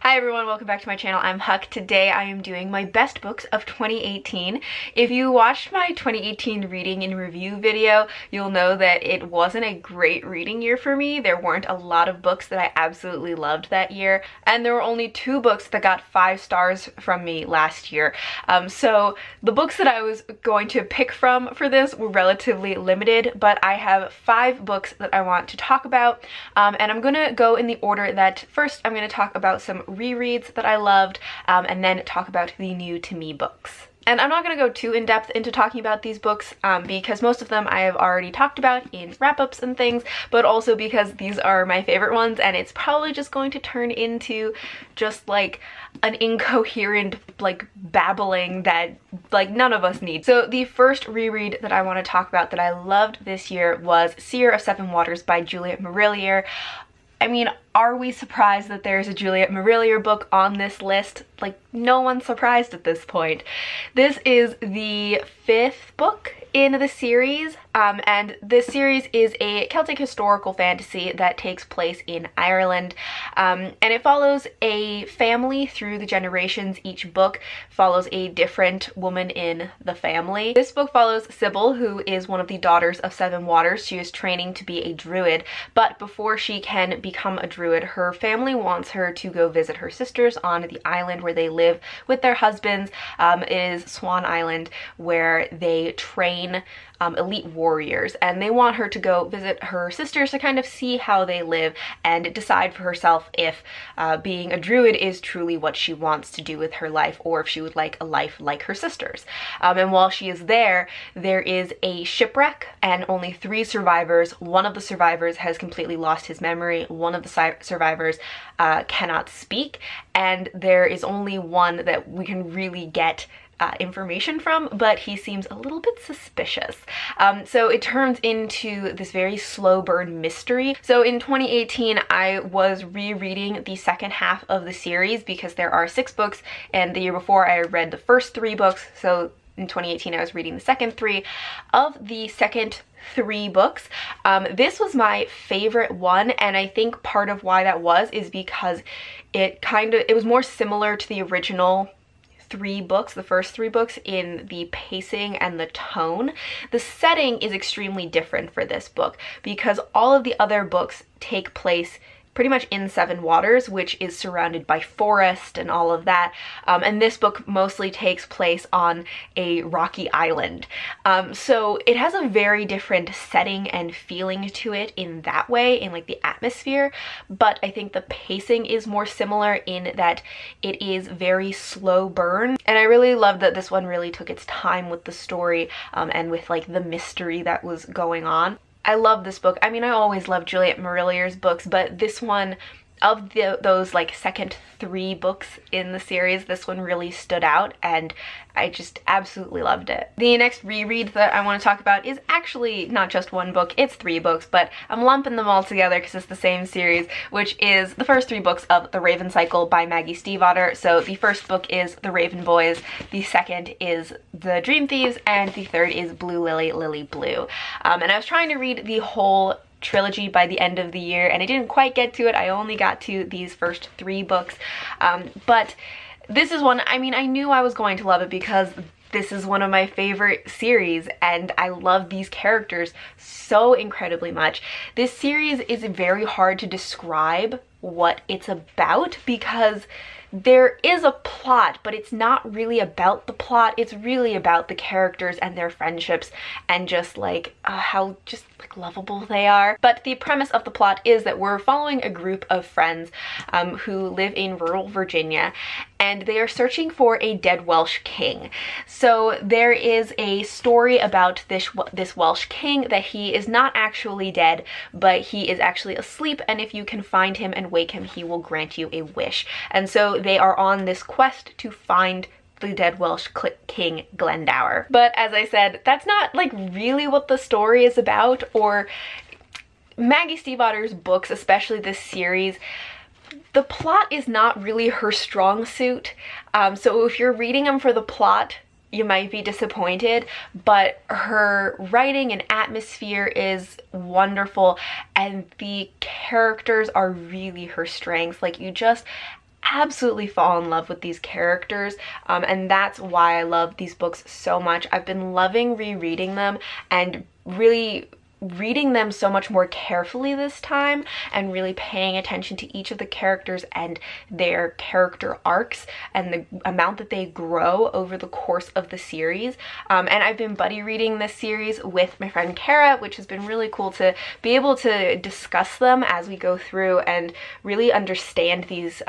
Hi everyone, welcome back to my channel. I'm Huck. Today I am doing my best books of 2018. If you watched my 2018 reading and review video, you'll know that it wasn't a great reading year for me. There weren't a lot of books that I absolutely loved that year, and there were only 2 books that got 5 stars from me last year. So the books that I was going to pick from for this were relatively limited, but I have 5 books that I want to talk about, and I'm gonna go in the order that first I'm gonna talk about some rereads that I loved, and then talk about the new to me books. And I'm not going to go too in-depth into talking about these books because most of them I have already talked about in wrap-ups and things, but also because these are my favorite ones and it's probably just going to turn into just like an incoherent like babbling that like none of us need. So the first reread that I want to talk about that I loved this year was Seer of Seven Waters by Juliet Marillier. I mean, are we surprised that there's a Juliet Marillier book on this list? Like, no one's surprised at this point. This is the 5th book in the series, and this series is a Celtic historical fantasy that takes place in Ireland, and it follows a family through the generations. Each book follows a different woman in the family. This book follows Sybil, who is one of the daughters of Seven Waters. She is training to be a druid, but before she can become a druid, her family wants her to go visit her sisters on the island where they live with their husbands. It is Swan Island, where they train elite warriors, and they want her to go visit her sisters to kind of see how they live and decide for herself if being a druid is truly what she wants to do with her life, or if she would like a life like her sisters. And while she is there, there is a shipwreck and only 3 survivors. One of the survivors has completely lost his memory. One of the survivors cannot speak, and there is only one that we can really get information from, but he seems a little bit suspicious. So it turns into this very slow burn mystery. So in 2018, I was rereading the second half of the series because there are 6 books, and the year before I read the first 3 books. So in 2018, I was reading the second 3. Of the second 3 books, this was my favorite one, and I think part of why that was is because it was more similar to the original 3 books, the first 3 books, in the pacing and the tone. The setting is extremely different for this book because all of the other books take place pretty much in Seven Waters, which is surrounded by forest and all of that. And this book mostly takes place on a rocky island. So it has a very different setting and feeling to it in that way, in like the atmosphere. But I think the pacing is more similar in that it is very slow burn. And I really loved that this one really took its time with the story and with like the mystery that was going on. I love this book. I mean, I always love Juliet Marillier's books, but this one, of those like second 3 books in the series, this one really stood out, and I just absolutely loved it. The next reread that I want to talk about is actually not just 1 book, it's 3 books, but I'm lumping them all together because it's the same series, which is the first 3 books of The Raven Cycle by Maggie Stiefvater. So the first book is The Raven Boys, the second is The Dream Thieves, and the third is Blue Lily, Lily Blue. And I was trying to read the whole trilogy by the end of the year, and I didn't quite get to it. I only got to these first 3 books, but this is one, I mean, I knew I was going to love it because this is one of my favorite series, and I love these characters so incredibly much. This series is very hard to describe what it's about because there is a plot, but it's not really about the plot. It's really about the characters and their friendships and just like how just like lovable they are. But the premise of the plot is that we're following a group of friends who live in rural Virginia, and they are searching for a dead Welsh king. So there is a story about this Welsh king, that he is not actually dead, but he is actually asleep, and if you can find him and wake him, he will grant you a wish. And so they are on this quest to find the dead Welsh king Glendower. But as I said, that's not like really what the story is about, or Maggie Stiefvater's books, especially this series. The plot is not really her strong suit, so if you're reading them for the plot, you might be disappointed, but her writing and atmosphere is wonderful, and the characters are really her strengths. Like, you just absolutely fall in love with these characters, and that's why I love these books so much. I've been loving rereading them and really reading them so much more carefully this time, and really paying attention to each of the characters and their character arcs and the amount that they grow over the course of the series. And I've been buddy reading this series with my friend Kara, which has been really cool to be able to discuss them as we go through and really understand these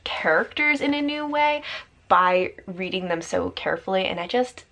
characters in a new way by reading them so carefully. And I just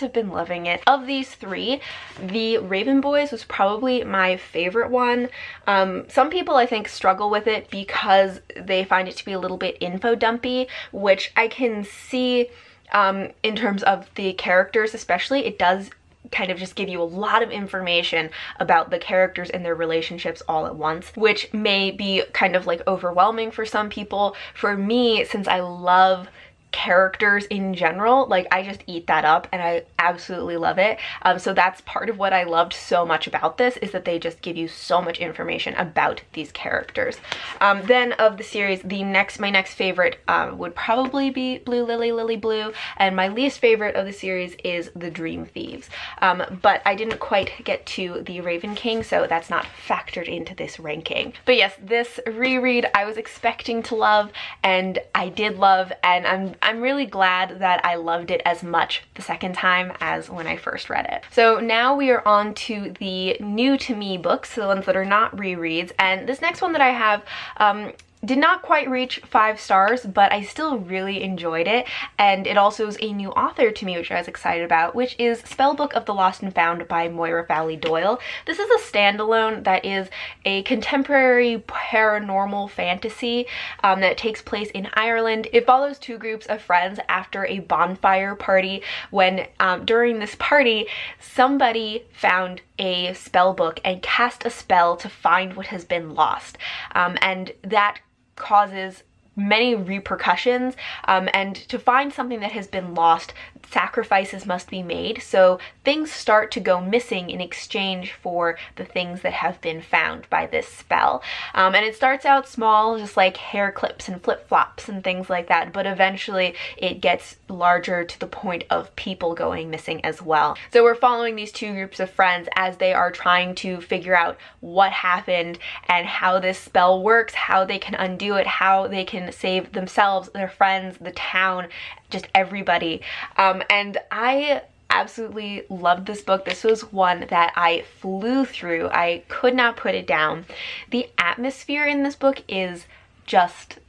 have been loving it. Of these three, the Raven Boys was probably my favorite one. Some people I think struggle with it because they find it to be a little bit info dumpy, which I can see in terms of the characters especially. It does kind of just give you a lot of information about the characters and their relationships all at once, which may be kind of like overwhelming for some people. For me, since I love characters in general, like I just eat that up and I absolutely love it. So that's part of what I loved so much about this, is that they just give you so much information about these characters. Then of the series, my next favorite would probably be Blue Lily, Lily Blue, and my least favorite of the series is The Dream Thieves. But I didn't quite get to the Raven King, so that's not factored into this ranking. But yes, this reread I was expecting to love, and I did love, and I'm really glad that I loved it as much the second time as when I first read it. So now we are on to the new to me books, the ones that are not rereads, and this next one that I have did not quite reach 5 stars, but I still really enjoyed it, and it also is a new author to me, which I was excited about, which is Spellbook of the Lost and Found by Moira Valley Doyle. This is a standalone that is a contemporary paranormal fantasy that takes place in Ireland. It follows 2 groups of friends after a bonfire party when during this party somebody found a spell book and cast a spell to find what has been lost, and that causes many repercussions, and to find something that has been lost, sacrifices must be made. So things start to go missing in exchange for the things that have been found by this spell. And it starts out small, just like hair clips and flip-flops and things like that, but eventually it gets larger to the point of people going missing as well. So we're following these 2 groups of friends as they are trying to figure out what happened and how this spell works, how they can undo it, how they can save themselves, their friends, the town, just everybody. And I absolutely loved this book. This was one that I flew through. I could not put it down. The atmosphere in this book is just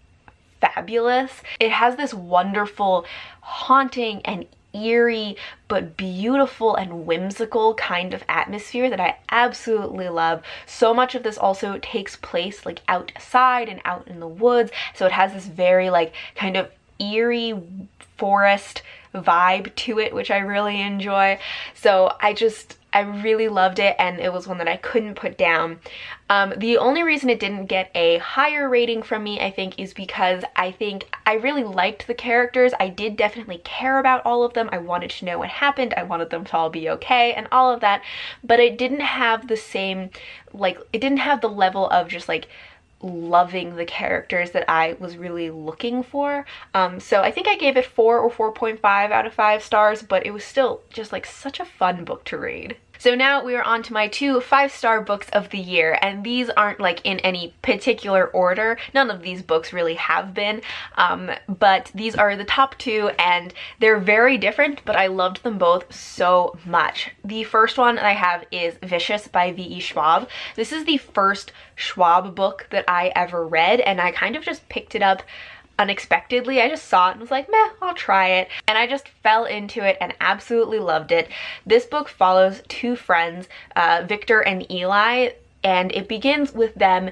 fabulous. It has this wonderful, haunting and eerie but beautiful and whimsical kind of atmosphere that I absolutely love. So much of this also takes place like outside and out in the woods, so it has this very like kind of eerie forest vibe to it, which I really enjoy. So I really loved it, and it was one that I couldn't put down. The only reason it didn't get a higher rating from me, I think, is because I think I really liked the characters. I did definitely care about all of them. I wanted to know what happened. I wanted them to all be okay and all of that, but it didn't have the same, like, it didn't have the level of just like loving the characters that I was really looking for. So I think I gave it 4 or 4.5 out of 5 stars, but it was still just like such a fun book to read. So now we are on to my 2 5-star books of the year, and these aren't like in any particular order. None of these books really have been, but these are the top 2, and they're very different, but I loved them both so much. The first one I have is Vicious by V.E. Schwab. This is the first Schwab book that I ever read, and I kind of just picked it up unexpectedly. I just saw it and was like, meh, I'll try it. And I just fell into it and absolutely loved it. This book follows 2 friends, Victor and Eli, and it begins with them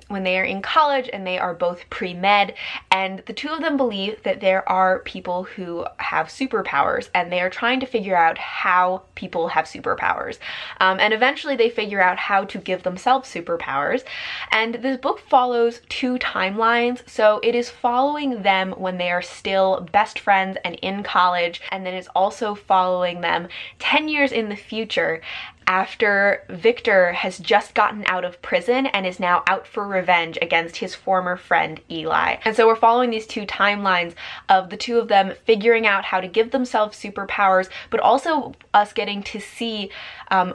when they are in college and they are both pre-med, and the 2 of them believe that there are people who have superpowers, and they are trying to figure out how people have superpowers. And eventually they figure out how to give themselves superpowers. And this book follows 2 timelines, so it is following them when they are still best friends and in college, and then it's also following them 10 years in the future after Victor has just gotten out of prison and is now out for revenge against his former friend Eli. And so we're following these two timelines of the two of them figuring out how to give themselves superpowers, but also us getting to see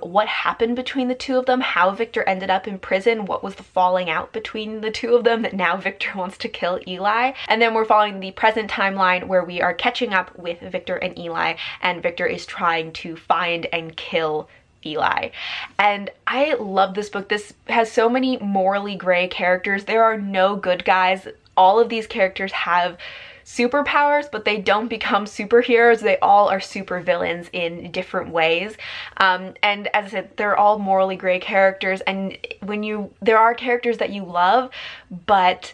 what happened between the two of them, how Victor ended up in prison, what was the falling out between the two of them that now Victor wants to kill Eli. And then we're following the present timeline where we are catching up with Victor and Eli, and Victor is trying to find and kill Eli. And I love this book. This has so many morally gray characters. There are no good guys. All of these characters have superpowers, but they don't become superheroes. They all are supervillains in different ways. And as I said, they're all morally gray characters, and there are characters that you love, but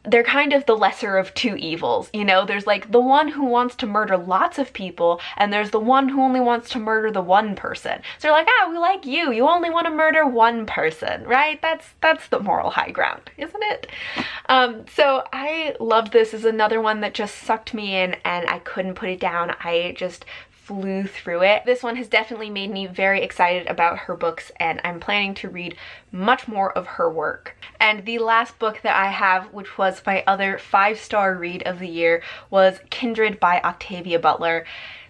they're kind of the lesser of two evils, you know? There's like the one who wants to murder lots of people, and there's the one who only wants to murder the one person. So you're like, we like you. You only want to murder one person, right? That's the moral high ground, isn't it? So I love this. This is another one that just sucked me in, and I couldn't put it down. I just flew through it. This one has definitely made me very excited about her books, and I'm planning to read much more of her work. And the last book that I have, which was my other 5-star read of the year, was Kindred by Octavia Butler.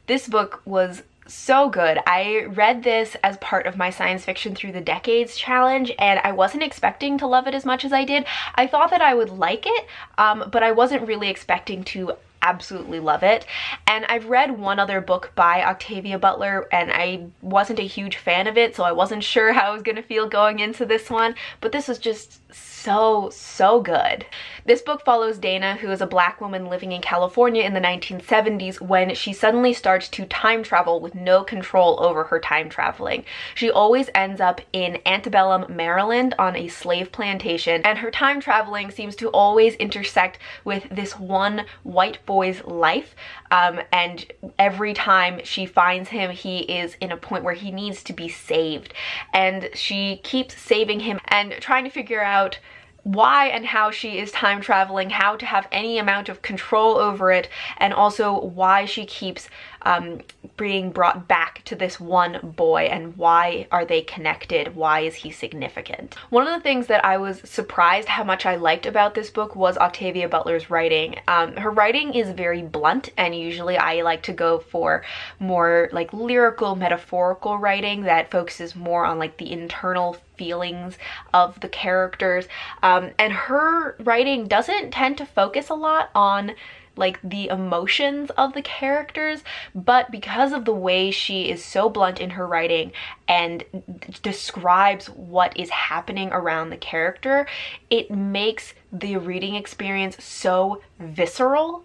This book was so good. I read this as part of my Science Fiction Through the Decades challenge, and I wasn't expecting to love it as much as I did. I thought that I would like it, but I wasn't really expecting to absolutely love it. And I've read one other book by Octavia Butler, and I wasn't a huge fan of it, so I wasn't sure how I was gonna feel going into this one, but this was just so good. This book follows Dana, who is a black woman living in California in the 1970s when she suddenly starts to time travel with no control over her time traveling. She always ends up in antebellum Maryland on a slave plantation, and her time traveling seems to always intersect with this one white boy's life, and every time she finds him, he is in a point where he needs to be saved, and she keeps saving him and trying to figure out why and how she is time traveling, how to have any amount of control over it, and also why she keeps being brought back to this one boy, and why are they connected? Why is he significant? One of the things that I was surprised how much I liked about this book was Octavia Butler's writing. Her writing is very blunt, and usually I like to go for more like lyrical, metaphorical writing that focuses more on like the internal feelings of the characters. And her writing doesn't tend to focus a lot on like the emotions of the characters, but because of the way she is so blunt in her writing and describes what is happening around the character, it makes the reading experience so visceral,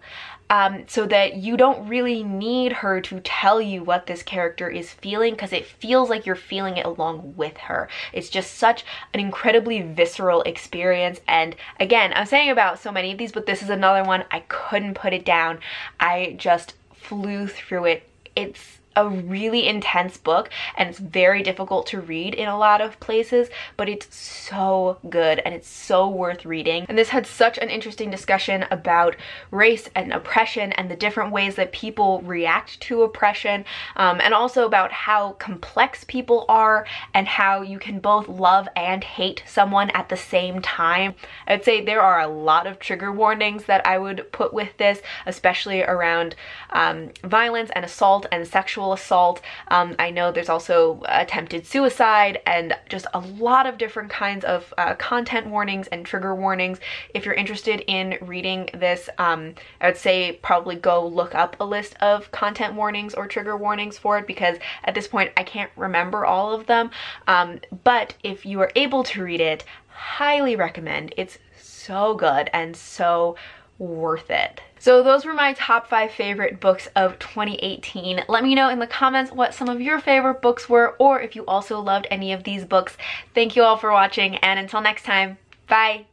so that you don't really need her to tell you what this character is feeling, because it feels like you're feeling it along with her. It's just such an incredibly visceral experience. And again, I'm saying about so many of these, but this is another one I couldn't put it down. I just flew through it. It's a really intense book, and it's very difficult to read in a lot of places, but it's so good and it's so worth reading. And this had such an interesting discussion about race and oppression and the different ways that people react to oppression, and also about how complex people are and how you can both love and hate someone at the same time. I would say there are a lot of trigger warnings that I would put with this, especially around violence and assault and sexual assault. I know there's also attempted suicide and just a lot of different kinds of content warnings and trigger warnings. If you're interested in reading this, I would say probably go look up a list of content warnings or trigger warnings for it, because at this point I can't remember all of them. But if you are able to read it, highly recommend. It's so good and so worth it. So those were my top 5 favorite books of 2018. Let me know in the comments what some of your favorite books were, or if you also loved any of these books. Thank you all for watching, and until next time, bye!